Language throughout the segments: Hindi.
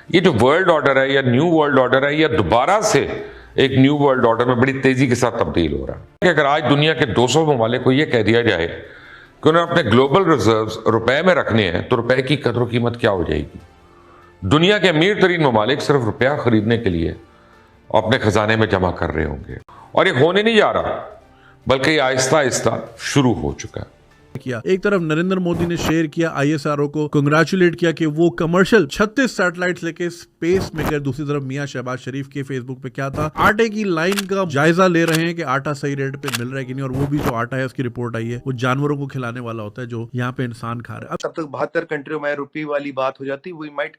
ये जो वर्ल्ड ऑर्डर है या न्यू वर्ल्ड ऑर्डर है, या दोबारा से एक न्यू वर्ल्ड ऑर्डर में बड़ी तेजी के साथ तब्दील हो रहा है कि अगर आज दुनिया के 200 ममालिक को यह कह दिया जाए कि उन्हें अपने ग्लोबल रिजर्व्स रुपए में रखने हैं, तो रुपए की कदर कीमत क्या हो जाएगी। दुनिया के अमीर तरीन ममालिक सिर्फ रुपया खरीदने के लिए अपने खजाने में जमा कर रहे होंगे, और ये होने नहीं जा रहा, बल्कि आहिस्ता आहिस्ता शुरू हो चुका है। किया एक तरफ नरेंद्र मोदी ने शेयर किया, आईएसआरओ को कंग्रेचुलेट किया कि वो कमर्शियल 36 सैटेलाइट्स लेके स्पेस में गए। दूसरी तरफ मियां शहबाज शरीफ के फेसबुक पे क्या था, आटे की लाइन का जायजा ले रहे हैं कि आटा सही रेट पे मिल रहा है कि नहीं, और वो भी जो आटा है उसकी रिपोर्ट आई है वो जानवरों को खिलाने वाला होता है जो यहाँ पे इंसान खा रहा है। तब तक 72 कंट्रियों में रुपये वाली बात हो जाती, we might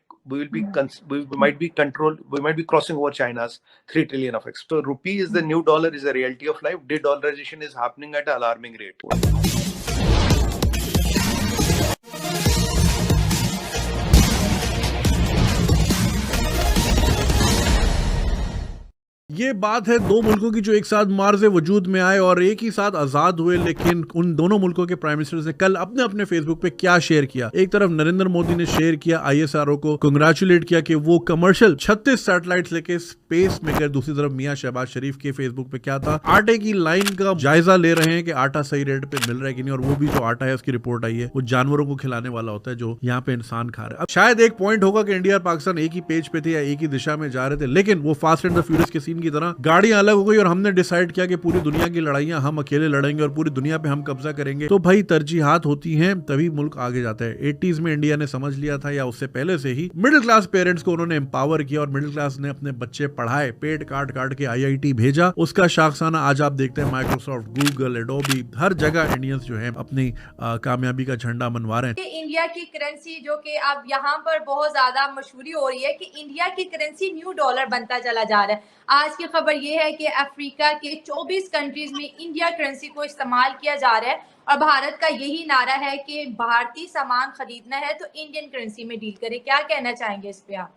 be crossing over China's 3 trillion of export. So rupee is the new dollar, is a reality of life. De-dollarization is happening at an alarming rate. ये बात है दो मुल्कों की जो एक साथ मार्ज़े वजूद में आए और एक ही साथ आज़ाद हुए, लेकिन उन दोनों मुल्कों के प्राइम मिनिस्टर्स ने कल अपने अपने फेसबुक पे क्या शेयर किया। एक तरफ नरेंद्र मोदी ने शेयर किया, आईएसआरओ को कंग्रेचुलेट किया कि वो कमर्शियल 36 सैटेलाइट्स लेके स्पेस में गए। दूसरी तरफ मियां शहबाज शरीफ के फेसबुक पे क्या था, आटे की लाइन का जायजा ले रहे हैं कि आटा सही रेट पे मिल रहा है कि नहीं, और वो भी जो आटा है उसकी रिपोर्ट आई है वो जानवरों को खिलाने वाला होता है जो यहाँ पे इंसान खा रहा है। अब शायद एक पॉइंट होगा कि इंडिया और पाकिस्तान एक ही पेज पे थे या एक ही दिशा में जा रहे थे, लेकिन वो फास्ट एंड द फ्यूरियस के सीन की तरह गाड़ियां अलग हो गई और हमने डिसाइड किया कि पूरी दुनिया की लड़ाइयां हम अकेले लड़ेंगे और पूरी दुनिया पे हम कब्जा करेंगे। तो भाई तरजीहात होती हैं तभी मुल्क आगे जाता है। 80s में इंडिया ने समझ लिया था, या उससे पहले से ही मिडिल क्लास पेरेंट्स को उन्होंने एम्पावर किया और मिडिल क्लास ने अपने बच्चे पढ़ाए, पेट काट काट के आईआईटी भेजा। उसका शाखसाना आज आप देखते हैं माइक्रोसॉफ्ट, गूगल, एडोबी, हर जगह इंडियंस जो है अपनी कामयाबी का झंडा मनवा रहे हैं। इंडिया की करेंसी जो कि अब यहाँ पर बहुत ज्यादा मशहूरी हो रही है कि इंडिया की करेंसी न्यू डॉलर बनता चला जा रहा है। आज की खबर ये है कि अफ्रीका के 24 कंट्रीज में इंडिया करेंसी को इस्तेमाल किया जा रहा है और भारत का यही नारा है कि भारतीय सामान खरीदना है तो इंडियन करेंसी में डील करें। क्या कहना चाहेंगे इस पे आप?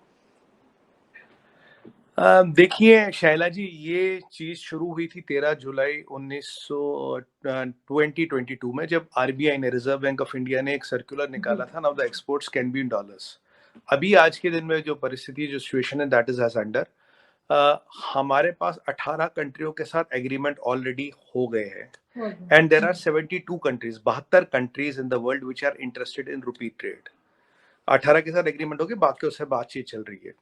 देखिए शैला जी, ये चीज शुरू हुई थी 13 जुलाई 2022 में, जब आरबीआई ने, रिजर्व बैंक ऑफ इंडिया ने एक सर्कुलर निकाला था, now the exports can be in dollars. अभी आज के दिन में जो परिस्थिति, जो सिचुएशन है, दैट इज एज अंडर। हमारे पास 18 कंट्रियों के साथ एग्रीमेंट ऑलरेडी हो गए हैं, and there are 72 countries, 72 countries in the world which are interested in rupee trade. 18 के साथ एग्रीमेंट हो गए, बाकी उससे बातचीत चल रही है।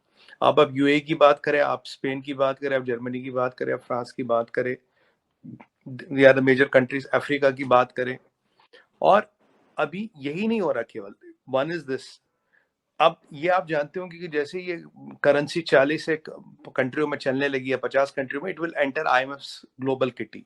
आप यूएई की बात करें, आप स्पेन की बात करें, आप जर्मनी की बात करें, आप फ्रांस की बात करें, या द मेजर कंट्रीज, अफ्रीका की बात करें, और अभी यही नहीं हो रहा केवल। वन इज दिस, अब ये आप जानते हो कि जैसे ये करेंसी 40 कंट्रियों में चलने लगी है, 50 कंट्रियों में, it will enter IMF global kitty,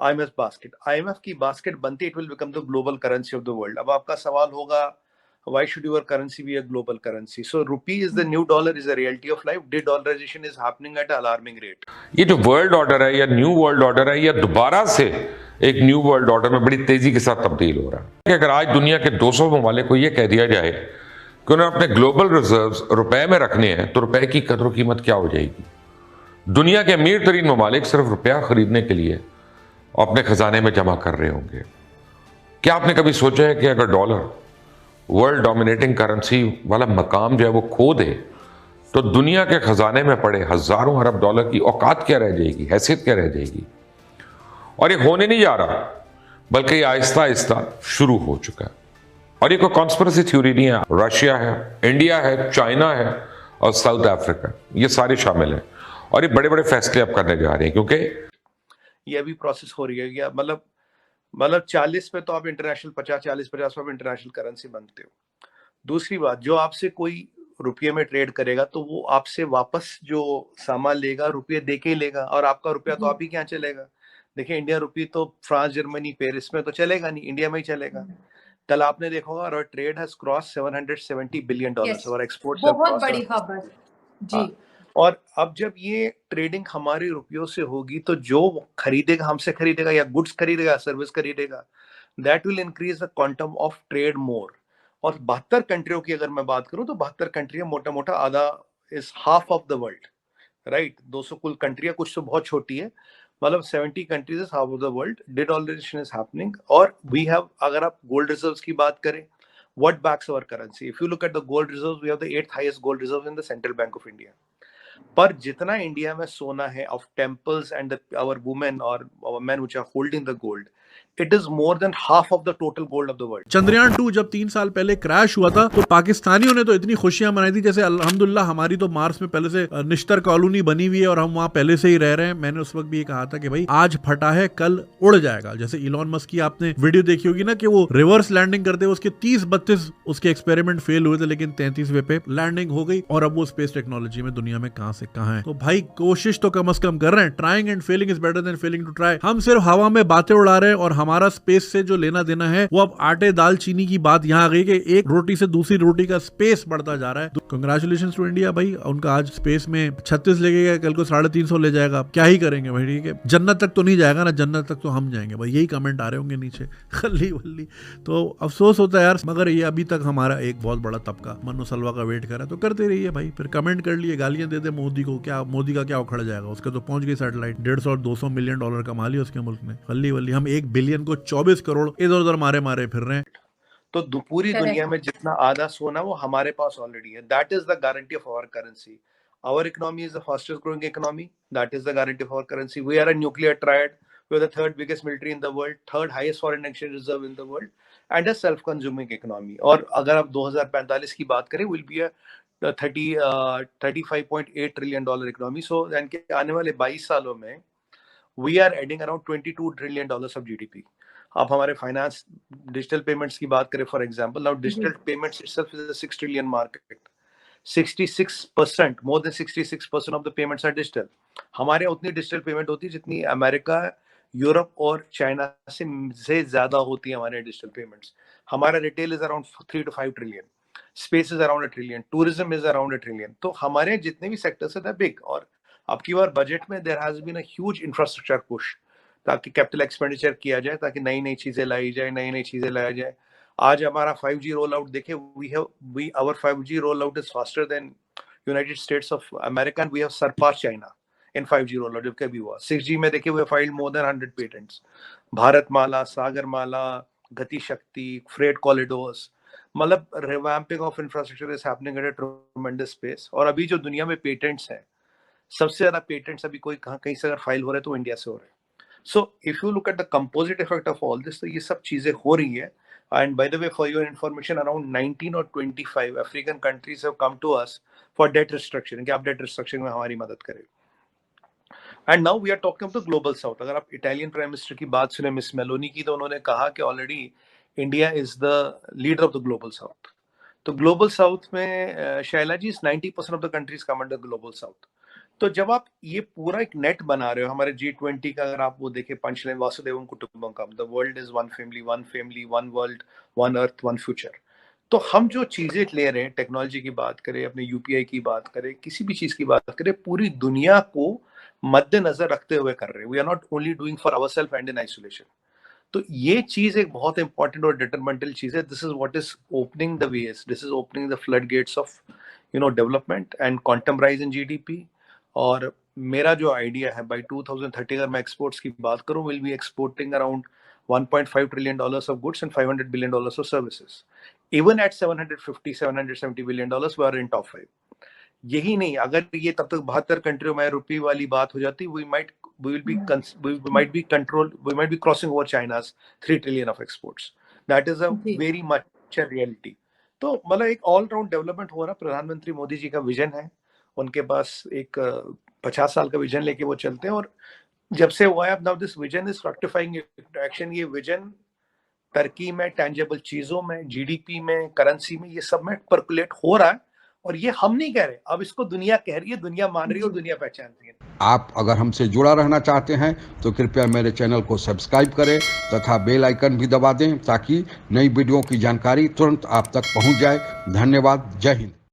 IMF basket. IMF की बास्केट बनती, it will become the global currency of the world. अब आपका सवाल होगा, why should your currency be a global currency? So rupee is the new dollar, is a reality of life. De-dollarization is happening at an alarming rate. ये जो वर्ल्ड ऑर्डर है या न्यू वर्ल्ड ऑर्डर है, या दोबारा से एक न्यू वर्ल्ड ऑर्डर में बड़ी तेजी के साथ तब्दील हो रहा है कि अगर आज दुनिया के 200 ममालिक को यह कह दिया जाए कि उन्हें अपने ग्लोबल रिजर्व्स रुपए में रखने हैं, तो रुपए की कदर कीमत क्या हो जाएगी। दुनिया के अमीर तरीन ममालिक सिर्फ रुपया खरीदने के लिए अपने खजाने में जमा कर रहे होंगे। क्या आपने कभी सोचा है कि अगर डॉलर वर्ल्ड डोमिनेटिंग करेंसी वाला मकाम जो है वो खो दे, तो दुनिया के खजाने में पड़े हजारों अरब डॉलर की औकात क्या रह जाएगी, हैसियत क्या रह जाएगी। और ये होने नहीं जा रहा, बल्कि ये आहिस्ता आहिस्ता शुरू हो चुका है। और ये कोई कॉन्स्पिरेसी थ्योरी नहीं है। रशिया है, इंडिया है, चाइना है और साउथ अफ्रीका, ये सारे शामिल हैं, और ये बड़े बड़े फैसले अब करने जा रहे हैं, क्योंकि ये अभी प्रोसेस हो रही है। या मतलब 40 पे तो आप इंटरनेशनल, 40 पे आप इंटरनेशनल करेंसी बनते हो। दूसरी बात, जो आपसे कोई रुपये में ट्रेड करेगा तो वो आपसे वापस जो सामान लेगा रुपये दे के लेगा, और आपका रुपया तो आप ही क्या चलेगा। देखिए, इंडिया रुपये तो फ्रांस, जर्मनी, पेरिस में तो चलेगा नहीं, इंडिया में ही चलेगा। कल आपने देखा होगा, और ट्रेड हैज क्रॉस $770 बिलियन, और एक्सपोर्ट्स बहुत बड़ी खबर जी। और अब जब ये ट्रेडिंग हमारे रुपयों से होगी, तो जो खरीदेगा, हमसे खरीदेगा या गुड्स खरीदेगा, सर्विस खरीदेगा, that will increase the quantum of trade more. और 72 कंट्रियों की अगर मैं बात करूं, तो 72 कंट्रियां मोटा मोटा आधा, is half of the world, right. 200 कुल कंट्रियां, कुछ तो बहुत छोटी है, मतलब 70 countries is half of the world. Day-dollarisation is happening. और वी हैव, अगर आप गोल्ड रिजर्व्स की बात करें, What backs our currency? If you look at the gold reserves, we have the 8th highest gold reserves in the Central Bank of India. पर जितना इंडिया में सोना है of temples and our women or our men which are holding the gold, it is more than half of the total gold of the world. Chandrayaan 2 जब 3 साल पहले क्रैश हुआ था तो पाकिस्तानियों ने तो इतनी खुशियां मनाई थी जैसे अल्हम्दुलिल्लाह हमारी तो मार्स में पहले से निश्तर कॉलोनी बनी हुई है और हम वहां पहले से ही रह रहे हैं। मैंने उस वक्त भी ये कहा था कि भाई आज फटा है कल उड़ जाएगा। जैसे इलॉन मस्क की आपने वीडियो देखी होगी ना कि वो रिवर्स लैंडिंग करते हुए उसके 30-32 उसके एक्सपेरिमेंट फेल हुए थे, लेकिन 33वें पे लैंडिंग हो गई और अब वो स्पेस टेक्नोलॉजी में दुनिया में कहां से कहां है। तो भाई कोशिश तो कम से कम कर रहे हैं। Trying and failing is better than failing to try. हम सिर्फ हवा में बातें उड़ा रहे हैं और हमारा स्पेस से जो लेना देना है वो अब आटे दाल चीनी की बात यहाँ आ गई कि एक रोटी से दूसरी रोटी का स्पेस बढ़ता जा रहा है। कंग्रेचुलेशंस टू इंडिया भाई, उनका आज स्पेस में 36 ले गया, कल को 350 ले जाएगा। क्या ही करेंगे भाई, ठीक है जन्नत तक तो नहीं जाएगा ना, जन्नत तक तो हम जाएंगे भाई। यही कमेंट आ रहे होंगे नीचे खल्ली वल्ली। तो अफसोस होता है यार, मगर ये अभी तक हमारा एक बहुत बड़ा तबका मन्नू सलवा का वेट कर रहा है। तो करते रहिए भाई, फिर कमेंट कर लिए, गालियां दे दे मोदी को, क्या मोदी का क्या उखड़ जाएगा, उसके तो पहुंच गई सैटेलाइट। 150 और 200 मिलियन डॉलर कमा लिया उसके मुल्क ने, खल्ली वल्ली। हम 1 बिलियन को 24 करोड़ इधर उधर मारे फिर रहे हैं। तो पूरी दुनिया में जितना आधा सोना वो हमारे पास ऑलरेडी है। That is the guarantee of our currency. Our economy is the fastest growing economy, that is the guarantee of our currency. We are a nuclear triad, we are the 3rd biggest military in the world, 3rd highest foreign exchange reserve in the world, and a self consuming economy. और अगर आप 2045 की बात करें, will be a 35.8 trillion dollar economy. So यानी कि आने वाले 22 सालों में we are adding around 22 trillion dollars of GDP. आप हमारे फाइनेंस डिजिटल पेमेंट्स की बात करें for example, now digital payments itself is a 6 trillion market. 66%, more than 66% of the payments are digital. हमारे उतनी डिजिटल पेमेंट होती है जितनी अमेरिका, यूरोप और चाइना से ज्यादा होती है हमारे डिजिटल पेमेंट्स। हमारा retail is around 3 to 5 trillion, space is around 1 trillion, tourism is around 1 trillion। तो हमारे जितने भी सेक्टर्स है बिग। और अब की बार बजट में there has been a huge infrastructure push, ताकि कैपिटल एक्सपेंडिचर किया जाए, ताकि नई नई चीजें लाई जाए, नई नई चीजें लाया जाए। आज हमारा 5G रोल आउट देखे, our 5G roll out is faster than United States of America and we have surpass China in 5G roll out जब कभी हुआ। 6G में देखिए we have filed more than 100 patents. Bharatmala, Sagarmala, Gati Shakti, freight corridors, मतलब revamping of infrastructure is happening at a tremendous pace. और अभी जो दुनिया में पेटेंट्स हैं, सबसे ज्यादा पेटेंट्स अभी कोई कहीं से अगर फाइल हो रहे हैं तो इंडिया से हो रहे हैं। So if you look at the composite effect of all this, तो ये सब चीजें हो रही है। And by the way, for your information, around 19 or 25 African countries have come to us for debt restructuring, कि आप debt restructuring में हमारी मदद करें। And now we are talking about the global south. अगर आप इटालियन प्राइम मिनिस्टर की बात सुने मिस मेलोनी की, तो उन्होंने कहा कि already India is the leader of the global south. तो ग्लोबल साउथ में शैला जी 90% of the countries come under global south. तो जब आप ये पूरा एक नेट बना रहे हो, हमारे G20 का अगर आप वो देखें, पंचलाइन वासुदेवम कुटुंबकम, the world is one family, one world, one earth, one future. तो हम जो चीजें ले रहे हैं, टेक्नोलॉजी की बात करें, अपने UPI की बात करें, किसी भी चीज की बात करें, पूरी दुनिया को मद्देनजर रखते हुए कर रहे हैं। We are not only doing for ourselves and in isolation. तो ये चीज एक बहुत इंपॉर्टेंट और डिटरमेंटल चीज है। This is what is opening the wedge, this is opening the flood gates of development and quantum rise in GDP। और मेरा जो आइडिया है, बाय 2030 अगर मैं एक्सपोर्ट्स की बात करूं, will be exporting around 1.5 trillion dollars of goods and 500 billion dollars of services. Even at 770 billion dollars, we are in top 5. यही नहीं, अगर ये तब तक 72 कंट्रियों में रुपये वाली बात हो जाती, we might be crossing over China's 3 trillion of exports. That is a very much a reality. तो मतलब एक ऑल राउंड डेवलपमेंट हो रहा। प्रधानमंत्री मोदी जी का विजन है, उनके पास एक 50 साल का विजन लेके वो चलते हैं। और जब से वो आया, now this vision is fructifying action. ये विजन तरक्की में, टैंजेबल चीजों में, GDP में, करेंसी में, ये सब में परकुलेट हो रहा है। और ये हम नहीं कह रहे, अब इसको दुनिया कह रही है, दुनिया मान रही है और दुनिया पहचानती है। आप अगर हमसे जुड़ा रहना चाहते हैं तो कृपया मेरे चैनल को सब्सक्राइब करें तथा बेल आइकन भी दबा दें, ताकि नई वीडियो की जानकारी तुरंत आप तक पहुंच जाए। धन्यवाद। जय हिंद।